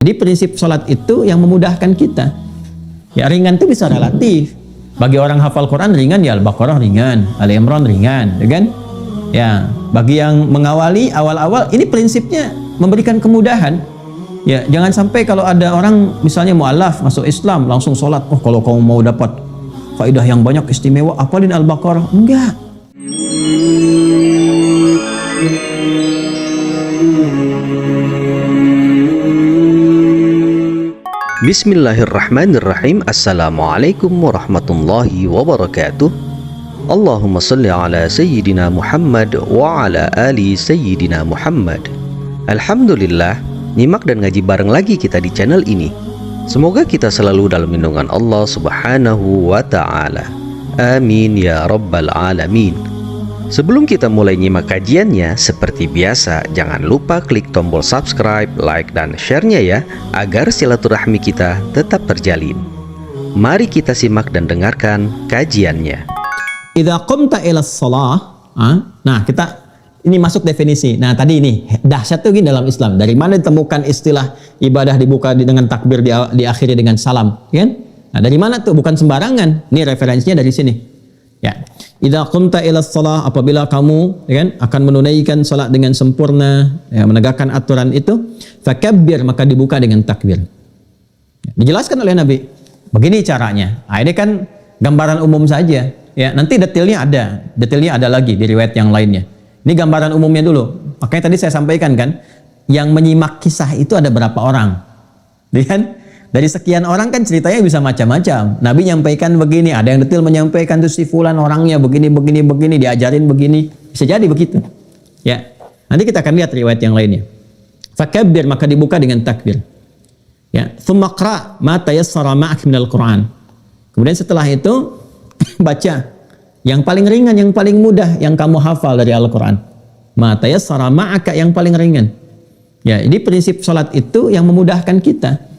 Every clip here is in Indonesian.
Jadi prinsip sholat itu yang memudahkan kita. Ya, ringan itu bisa relatif. Bagi orang hafal Quran ringan, ya Al-Baqarah ringan, Ali Imran ringan, ya kan? Ya, bagi yang mengawali awal-awal, ini prinsipnya memberikan kemudahan. Ya, jangan sampai kalau ada orang misalnya mu'alaf masuk Islam langsung sholat, oh kalau kamu mau dapat faedah yang banyak istimewa, hafalin Al-Baqarah. Enggak. Bismillahirrahmanirrahim. Assalamualaikum warahmatullahi wabarakatuh. Allahumma salli ala Sayyidina Muhammad wa ala ali Sayyidina Muhammad. Alhamdulillah, nyimak dan ngaji bareng lagi kita di channel ini. Semoga kita selalu dalam lindungan Allah subhanahu wa ta'ala. Amin ya rabbal alamin. Sebelum kita mulai nyimak kajiannya, seperti biasa, jangan lupa klik tombol subscribe, like, dan share-nya ya, agar silaturahmi kita tetap terjalin. Mari kita simak dan dengarkan kajiannya. Idza qumta ila shalah, nah kita ini masuk definisi. Nah tadi ini dahsyat tuh gini dalam Islam. Dari mana ditemukan istilah ibadah dibuka dengan takbir diakhiri dengan salam, kan? Nah dari mana tuh? Bukan sembarangan. Ini referensinya dari sini. Ya, idza qumta ila shalah, apabila kamu ya kan akan menunaikan salat dengan sempurna, ya, menegakkan aturan itu, fakabbir, maka dibuka dengan takbir. Ya, dijelaskan oleh Nabi. Begini caranya. Nah, ini kan gambaran umum saja. Ya, nanti detailnya ada lagi di riwayat yang lainnya. Ini gambaran umumnya dulu. Makanya tadi saya sampaikan kan, yang menyimak kisah itu ada berapa orang? Kan? Dari sekian orang kan ceritanya bisa macam-macam. Nabi nyampaikan begini, ada yang detail menyampaikan tuh si fulan orangnya begini, diajarin begini. Bisa jadi begitu. Ya. Nanti kita akan lihat riwayat yang lainnya. Fakabbir, maka dibuka dengan takbir. Ya, tsumma qra ma tayassara ma'ak minal Qur'an. Kemudian setelah itu baca yang paling ringan, yang paling mudah yang kamu hafal dari Al-Qur'an. Ma tayassara ma'aka, yang paling ringan. Ya, ini prinsip salat itu yang memudahkan kita.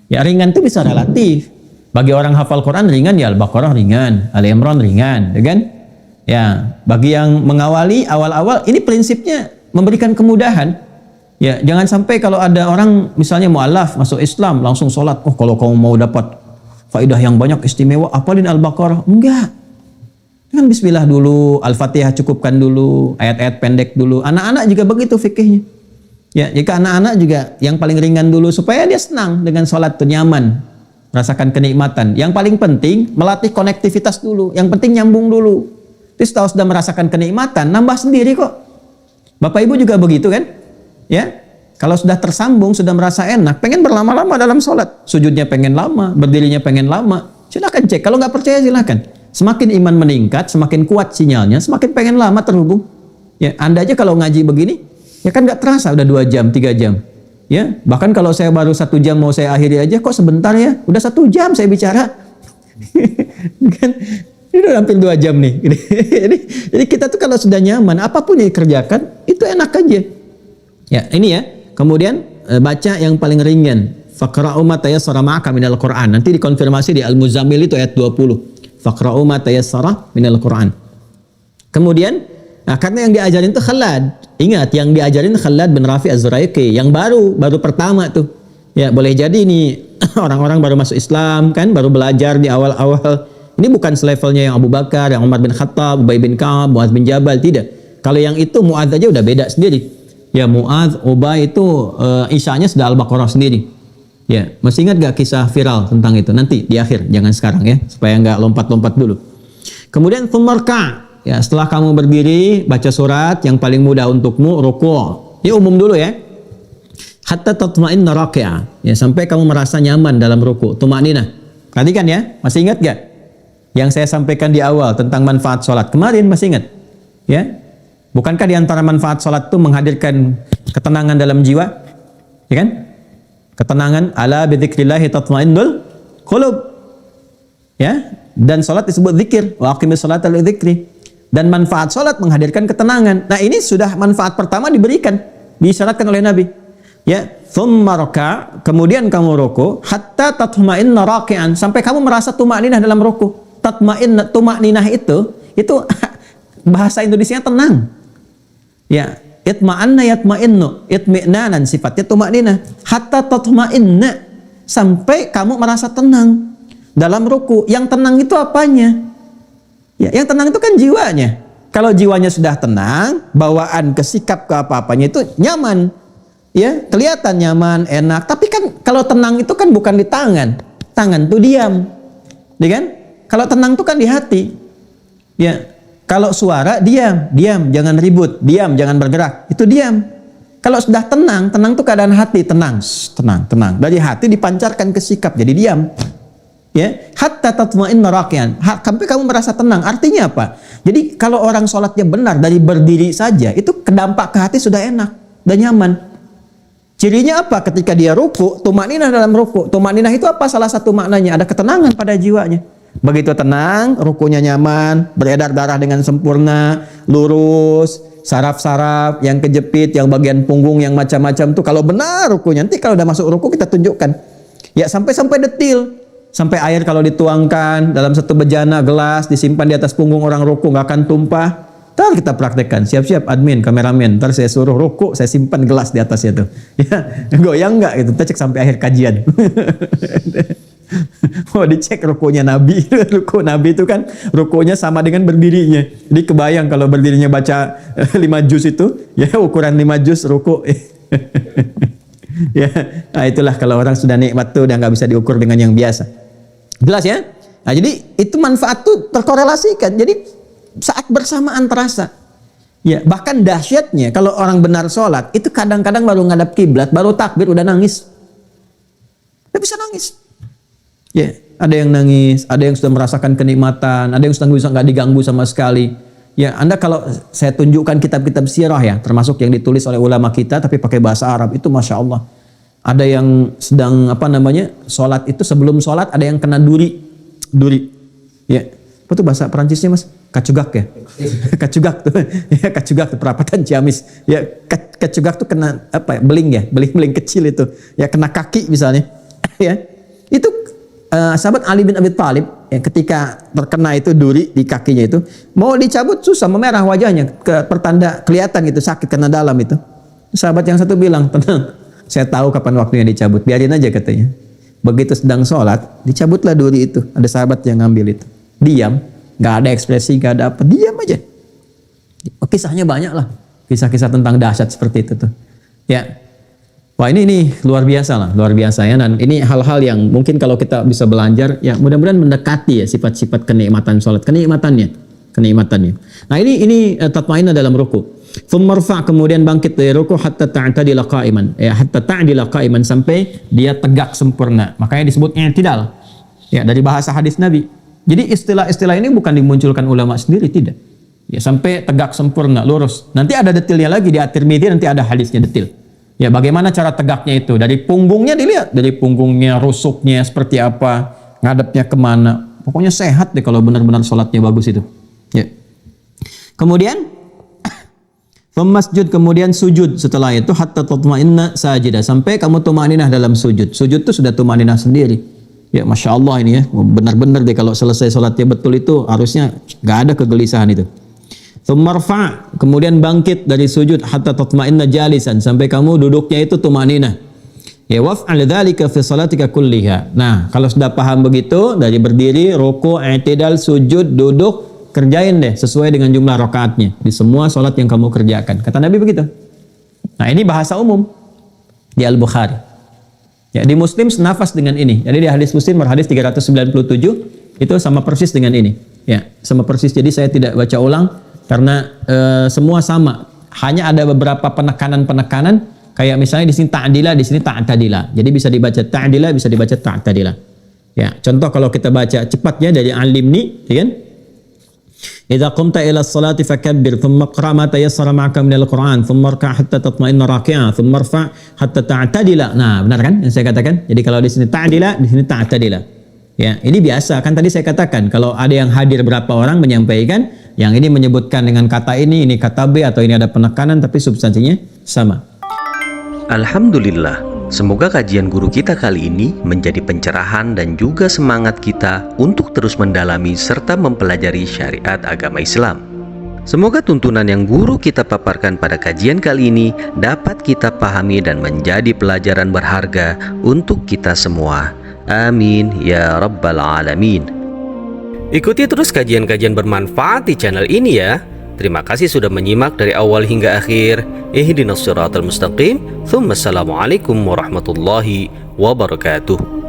Ya, ringan itu bisa relatif. Bagi orang hafal Quran ringan, ya Al-Baqarah ringan, Ali Imran ringan, ya kan? Ya, bagi yang mengawali awal-awal, ini prinsipnya memberikan kemudahan. Ya, jangan sampai kalau ada orang misalnya mu'alaf masuk Islam langsung sholat, oh kalau kamu mau dapat faedah yang banyak istimewa, hafalin Al-Baqarah. Enggak. Kan bismillah dulu, Al-Fatihah cukupkan dulu, ayat-ayat pendek dulu. Anak-anak juga begitu fikihnya. Ya, jika anak-anak juga yang paling ringan dulu supaya dia senang dengan sholat itu, nyaman, merasakan kenikmatan. Yang paling penting melatih konektivitas dulu. Yang penting nyambung dulu. Terus setelah sudah merasakan kenikmatan, nambah sendiri kok. Bapak Ibu juga begitu kan? Ya, kalau sudah tersambung, sudah merasa enak, pengen berlama-lama dalam sholat. Sujudnya pengen lama, berdirinya pengen lama. Silakan cek. Kalau nggak percaya silakan. Semakin iman meningkat, semakin kuat sinyalnya, semakin pengen lama terhubung. Ya, Anda aja kalau ngaji begini, ya kan nggak terasa udah 2 jam, 3 jam. Ya, bahkan kalau saya baru 1 jam mau saya akhiri aja, kok sebentar ya, udah 1 jam saya bicara. Kan, ini udah hampir 2 jam nih. Jadi kita tuh kalau sudah nyaman, apapun yang dikerjakan, itu enak aja. Ya, ini ya. Kemudian baca yang paling ringan. Faqra'u ma tayassara ma'aka minal Qur'an. Nanti dikonfirmasi di Al-Muzammil itu ayat 20. Faqra'u ma tayassara minal Qur'an. Kemudian, nah karena yang diajarin itu Khalad. Ingat, yang diajarin Khalad bin Rafi Az-Zuraiki, yang baru pertama tuh. Ya, boleh jadi ini orang-orang baru masuk Islam kan, baru belajar di awal-awal. Ini bukan selevelnya yang Abu Bakar, yang Umar bin Khattab, Ubay bin Ka'ab, Mu'adz bin Jabal, tidak. Kalau yang itu Mu'adz aja udah beda sendiri. Ya, Mu'adz, Ubay itu isyanya sudah Al-Baqarah sendiri. Ya, masih ingat gak kisah viral tentang itu? Nanti di akhir, jangan sekarang ya, supaya nggak lompat-lompat dulu. Kemudian tsummarka. Ya, setelah kamu berdiri, baca surat yang paling mudah untukmu, ruku'. Ini umum dulu ya. Hatta tatma'inna raki'ah. Ya, sampai kamu merasa nyaman dalam ruku'. Tuma'ninah. Perhatikan ya, masih ingat gak? Yang saya sampaikan di awal tentang manfaat sholat. Kemarin masih ingat? Ya. Bukankah di antara manfaat sholat itu menghadirkan ketenangan dalam jiwa? Ya kan? Ketenangan, ala bidzikrillahi tatma'innul qulub. Ya. Dan sholat disebut zikir. Wa aqimis sholata lidzikri. Dan manfaat sholat menghadirkan ketenangan. Nah ini sudah manfaat pertama diberikan, disyaratkan oleh Nabi. Ya, tsumma raka, kemudian kamu ruku, hatta tatma'inna raki'an, sampai kamu merasa tuma'ninah dalam ruku. Tuma'ninah itu bahasa Indonesianya tenang. Ya, Itma'anna yatma'innu, itmi'nanan sifatnya tumakninah. Hatta tatma'inna, sampai kamu merasa tenang dalam ruku. Yang tenang itu apanya? Ya, yang tenang itu kan jiwanya. Kalau jiwanya sudah tenang, bawaan ke sikap ke apa-apanya itu nyaman. Ya, kelihatan nyaman, enak. Tapi kan kalau tenang itu kan bukan di tangan. Tangan tuh diam. Ya kan? Kalau tenang itu kan di hati. Ya. Kalau suara diam, diam, jangan ribut, diam, jangan bergerak. Itu diam. Kalau sudah tenang, tenang itu keadaan hati, tenang, tenang, tenang. Dari hati dipancarkan ke sikap, jadi diam. Ya, hatta tatma'inna raqian. Sampai kamu merasa tenang. Artinya apa? Jadi kalau orang sholatnya benar dari berdiri saja, itu kedampak ke hati sudah enak dan nyaman. Cirinya apa? Ketika dia ruku, tumakninah dalam ruku. Tumakninah itu apa? Salah satu maknanya ada ketenangan pada jiwanya. Begitu tenang, rukunya nyaman, beredar darah dengan sempurna, lurus, saraf-saraf yang kejepit, yang bagian punggung yang macam-macam tuh kalau benar rukunya. Nanti kalau udah masuk ruku kita tunjukkan. Ya sampai detil. Sampai air kalau dituangkan dalam satu bejana gelas disimpan di atas punggung orang ruku nggak akan tumpah. Ntar kita praktekkan. Siap-siap admin, kameramen. Ntar saya suruh ruku, saya simpan gelas di atasnya tuh. Ya, goyang nggak gitu. Kita cek sampai akhir kajian. Oh dicek rukunya Nabi. Ruku Nabi itu kan rukunya sama dengan berdirinya. Jadi kebayang kalau berdirinya baca 5 juz itu, ya ukuran 5 juz ruku. Ya, nah itulah kalau orang sudah nikmat tuh udah nggak bisa diukur dengan yang biasa. Jelas ya? Nah, jadi itu manfaat tuh terkorelasikan. Jadi saat bersamaan terasa. Ya, bahkan dahsyatnya kalau orang benar sholat itu kadang-kadang baru ngadap kiblat, baru takbir udah nangis. Udah bisa nangis. Ya, ada yang nangis, ada yang sudah merasakan kenikmatan, ada yang sudah bisa nggak diganggu sama sekali. Ya, Anda kalau saya tunjukkan kitab-kitab sirah ya, termasuk yang ditulis oleh ulama kita tapi pakai bahasa Arab itu masya Allah. Ada yang sedang sholat itu sebelum sholat ada yang kena duri. Ya, apa tuh bahasa Perancisnya mas? Kacugak ya, kacugak tuh, ya kacugak tuh perapatan Ciamis. Ya, kacugak tuh kena apa? Ya, beling kecil itu. Ya kena kaki misalnya. Ya, itu. Sahabat Ali bin Abi Thalib yang ketika terkena itu duri di kakinya itu mau dicabut susah, memerah wajahnya, pertanda kelihatan gitu sakit karena dalam itu. Sahabat yang satu bilang, tenang, saya tahu kapan waktunya dicabut, biarin aja katanya. Begitu sedang sholat dicabutlah duri itu. Ada sahabat yang ngambil itu, diam, nggak ada ekspresi, nggak ada apa, diam aja. Kisahnya banyak lah, kisah-kisah tentang dahsyat seperti itu tuh. Ya. Wah ini luar biasa lah, luar biasa ya. Dan ini hal-hal yang mungkin kalau kita bisa belajar, ya mudah-mudahan mendekati ya sifat-sifat kenikmatan sholat, kenikmatannya. Nah ini tatma'inna dalam ruku. Thummarfa, kemudian bangkit dari ruku hatta ta'tadila qa'iman, ya hatta ta'dila qa'iman, sampai dia tegak sempurna. Makanya disebut i'tidal. Ya dari bahasa hadis Nabi. Jadi istilah-istilah ini bukan dimunculkan ulama sendiri, tidak. Ya sampai tegak sempurna, lurus. Nanti ada detailnya lagi di At-Tirmidzi, nanti ada hadisnya detail. Ya bagaimana cara tegaknya itu? Dari punggungnya dilihat, dari punggungnya, rusuknya seperti apa, ngadepnya kemana. Pokoknya sehat deh kalau benar-benar sholatnya bagus itu. Ya. Kemudian masjud, kemudian sujud setelah itu hatta tatma'inna sajidah, sampai kamu tumakninah dalam sujud. Sujud itu sudah tumakninah sendiri. Ya masya Allah ini ya, benar-benar deh kalau selesai sholatnya betul itu harusnya nggak ada kegelisahan itu. Tsummarfa, kemudian bangkit dari sujud hatta tatma'inna jalisan, sampai kamu duduknya itu tumaninah. Ya waf'al dzalika fi salatika kulliha. Nah, kalau sudah paham begitu dari berdiri, ruku', i'tidal, sujud, duduk, kerjain deh sesuai dengan jumlah rakaatnya di semua salat yang kamu kerjakan. Kata Nabi begitu. Nah, ini bahasa umum di Al-Bukhari. Ya, di Muslim senafas dengan ini. Jadi di hadis Muslim hadis 397 itu sama persis dengan ini. Ya, sama persis. Jadi saya tidak baca ulang karena semua sama, hanya ada beberapa penekanan kayak misalnya di sini ta'dila, di sini ta'tadila. Jadi bisa dibaca ta'dila, bisa dibaca ta'tadila. Ya, contoh kalau kita baca cepatnya dari Al-Limni, ya kan? Idza qumta ila as-salati fakabbir, thumma qra' ma tayassara ma'aka min al-Qur'an, thumma rka' hatta tatma'inna raki'an, thumma irfa' hatta ta'tadila. Nah, benar kan yang saya katakan? Jadi kalau di sini ta'dila, di sini ta'tadila. Ya, ini biasa kan tadi saya katakan kalau ada yang hadir berapa orang menyampaikan, yang ini menyebutkan dengan kata ini kata B, atau ini ada penekanan tapi substansinya sama. Alhamdulillah, semoga kajian guru kita kali ini menjadi pencerahan dan juga semangat kita untuk terus mendalami serta mempelajari syariat agama Islam. Semoga tuntunan yang guru kita paparkan pada kajian kali ini dapat kita pahami dan menjadi pelajaran berharga untuk kita semua. Amin ya rabbal alamin. Ikuti terus kajian-kajian bermanfaat di channel ini ya. Terima kasih sudah menyimak dari awal hingga akhir. Ihdinas siratal mustaqim. Assalamualaikum warahmatullahi wabarakatuh.